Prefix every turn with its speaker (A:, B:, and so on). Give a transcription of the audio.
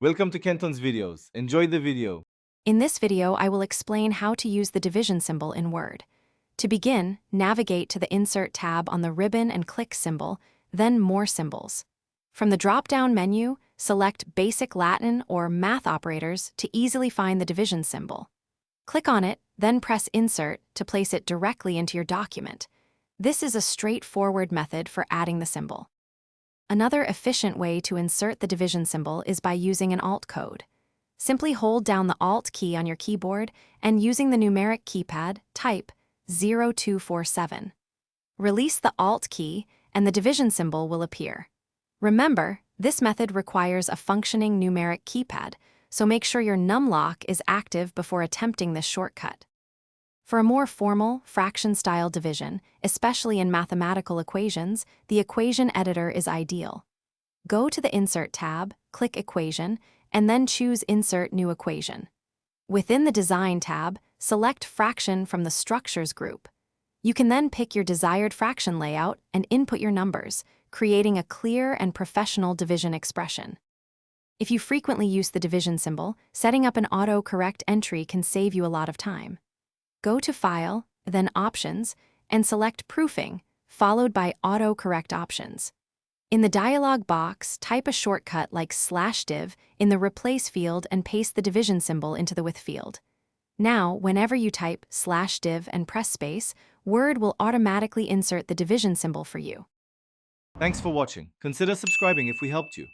A: Welcome to Kenton's videos. Enjoy the video.
B: In this video, I will explain how to use the division symbol in Word. To begin, navigate to the Insert tab on the ribbon and click Symbol, then More Symbols. From the drop-down menu, select Basic Latin or Math Operators to easily find the division symbol. Click on it, then press Insert to place it directly into your document. This is a straightforward method for adding the symbol. Another efficient way to insert the division symbol is by using an Alt code. Simply hold down the Alt key on your keyboard and using the numeric keypad, type 0247. Release the Alt key and the division symbol will appear. Remember, this method requires a functioning numeric keypad, so make sure your numlock is active before attempting this shortcut. For a more formal, fraction-style division, especially in mathematical equations, the equation editor is ideal. Go to the Insert tab, click Equation, and then choose Insert New Equation. Within the Design tab, select Fraction from the Structures group. You can then pick your desired fraction layout and input your numbers, creating a clear and professional division expression. If you frequently use the division symbol, setting up an auto-correct entry can save you a lot of time. Go to File, then Options, and select Proofing, followed by Auto-Correct Options. In the dialog box, type a shortcut like /div in the Replace field and paste the division symbol into the With field. Now, whenever you type /div and press space, Word will automatically insert the division symbol for you.
A: Thanks for watching. Consider subscribing if we helped you.